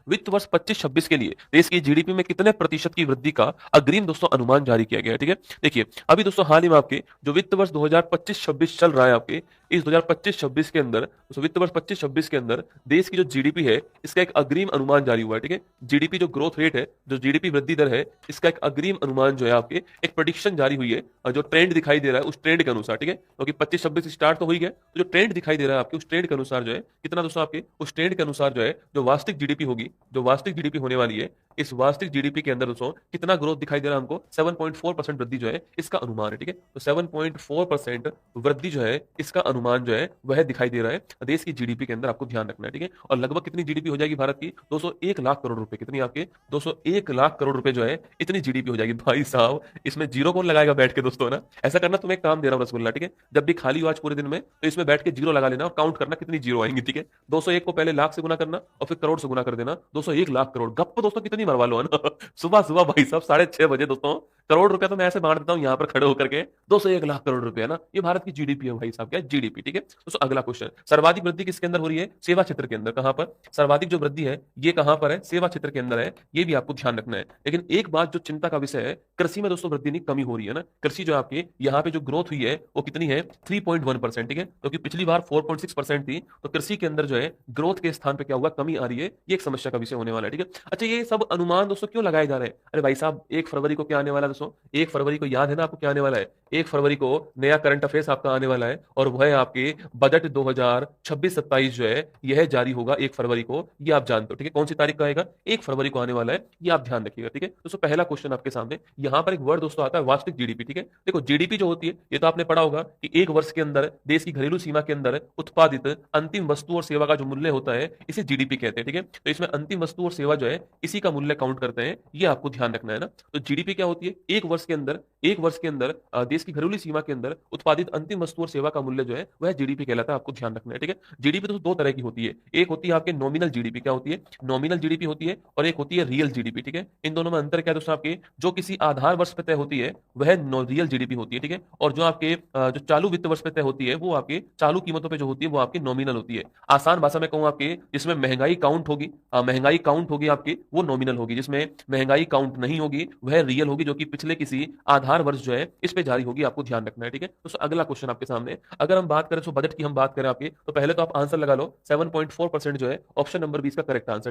वित्त वर्ष 25-26 के लिए देश की जीडीपी में कितने प्रतिशत की वृद्धि का अग्रिम दोस्तों अनुमान जारी किया गया है। ठीक है, देखिए अभी दोस्तों हाल ही में आपके जो वित्त वर्ष 2025-26 चल रहा है आपके, इस 2025-26 के अंदर दोस्तों वित्त वर्ष 25-26 के अंदर देश की जो जीडीपी है इसका एक अग्रिम अनुमान जारी हुआ है। ठीक है, जीडीपी जो ग्रोथ रेट है, जो जीडीपी वृद्धि दर है, इसका एक अग्रिम अनुमान जो है आपके एक प्रेडिक्शन जारी हुई है और जो ट्रेंड दिखाई दे रहा है उस ट्रेंड के अनुसार। ठीक है, क्योंकि 25-26 स्टार्ट तो हो ही गया, तो जो ट्रेंड दिखाई दे रहा है आपके उस ट्रेंड के अनुसार जो है कितना दोस्तों आपके उस ट्रेंड के अनुसार जो है जो वास्तविक जीडीपी होगी, जो वास्तविक जीडीपी होने वाली है, इस वास्तविक जीडीपी के अंदर दोस्तों कितना ग्रोथ दिखाई दे रहा है हमको, 7.4% वृद्धि जो है इसका अनुमान है। ठीक है, तो 7.4% वृद्धि जो है इसका अनुमान जो है वह दिखाई दे रहा है देश की जीडीपी के अंदर, आपको ध्यान रखना है। ठीक है, और लगभग कितनी जीडीपी हो जाएगी भारत की, 201 लाख करोड़ रुपए, कितनी आपके 201 लाख करोड़ रुपए जो है इतनी जीडीपी हो जाएगी। भाई साहब इसमें जीरो कौन लगाएगा बैठ के दोस्तों, है ना। ऐसा करना, तुम्हें एक काम दे रहा हूं रसगुल्ला, ठीक है, जब भी खाली हो आज पूरे दिन में तो इसमें बैठ के जीरो लगा लेना और काउंट करना कितनी जीरो आएंगी। ठीक है, 201 को पहले लाख से गुना करना और फिर करोड़ से गुना कर देना, 201 लाख करोड़, गप्प दोस्तों कितनी मरवा लो, है ना। सुबह सुबह भाई साहब 6:30 बजे दोस्तों करोड़ रुपया तो मैं ऐसे बांट देता हूं यहाँ पर खड़े होकर के, 201 लाख करोड़ रुपया ना, ये भारत की जीडीपी है भाई साहब, क्या जीडीपी। ठीक है, दोस्तों अगला क्वेश्चन, सर्वाधिक वृद्धि किसके अंदर हो रही है, सेवा क्षेत्र के अंदर। कहां पर सर्वाधिक जो वृद्धि है ये कहां पर है, सेवा क्षेत्र के अंदर है, ये भी आपको ध्यान रखना है। लेकिन एक बात जो चिंता का विषय है, कृषि में दोस्तों वृद्धि नहीं कमी हो रही है ना। कृषि जो आपके यहाँ पे जो ग्रोथ हुई है वो कितनी है, 3.1%। ठीक है, क्योंकि पिछली बार 4.6% थी, तो कृषि के अंदर जो है ग्रोथ के स्थान पे क्या हुआ, कमी आ रही है, ये एक समस्या का विषय होने वाला है। ठीक है, अच्छा ये सब अनुमान दोस्तों क्यों लगाए जा रहे हैं, अरे भाई साहब 1 फरवरी को क्या आने वाला है दोस्तों, 1 फरवरी को याद है ना आपको क्या आने वाला है, 1 फरवरी को नया करंट अफेयर्स आपका आने वाला है और वह है आपके बजट 2026-27 जो है यह जारी होगा 1 फरवरी को, ये आप जानते हो। ठीक है, कौन सी तारीख का आएगा, 1 फरवरी को आने वाला है, ये आप ध्यान रखिएगा। ठीक है, दोस्तों पहला क्वेश्चन आपके सामने यहाँ पर एक वर्ड दोस्तों आता है वास्तविक जीडीपी। ठीक है, देखो जीडीपी जो होती है ये तो आपने पढ़ा होगा कि एक वर्ष के अंदर देश की घरेलू सीमा के अंदर उत्पादित अंतिम वस्तु और सेवा का जो मूल्य होता है इसे जीडीपी कहते हैं। ठीक है, तो इसमें अंतिम वस्तु और सेवा जो है इसी का मूल्य काउंट करते हैं, ये आपको ध्यान रखना है ना। तो जीडीपी क्या होती है, एक वर्ष के अंदर देश की घरेलू सीमा के अंदर उत्पादित अंतिम वस्तु और सेवा का मूल्य जो है वह जीडीपी कहलाता है, आपको ध्यान रखना है। ठीक है, जीडीपी तो दो तरह की होती है, एक होती है आपके नॉमिनल जीडीपी, क्या होती है, नॉमिनल जीडीपी होती है, और एक होती है रियल जीडीपी। ठीक है, इन दोनों में अंतर क्या है दोस्तों, आपके जो किसी आधार वर्ष पे तय होती है वह रियल जीडीपी होती है। ठीक है, और जो आपके जो चालू वित्त वर्ष पे तय होती है वो आपके चालू कीमतों पे जो होती है वो आपकी नॉमिनल होती है। आसान भाषा में कहूं आपके, जिसमें महंगाई काउंट होगी, महंगाई काउंट होगी आपकी, वो नॉमिनल होगी, जिसमें महंगाई काउंट नहीं होगी वह रियल होगी, जो कि पिछले किसी आधार वर्ष जो है इस पे जारी होगी, आपको ध्यान रखना है। ठीक है, तो अगला क्वेश्चन आपके सामने, अगर हम बात करें तो बजट की हम बात करें आपके, तो पहले तो आप आंसर लगा लो, 7.4% जो है ऑप्शन नंबर 20 का करेक्ट आंसर।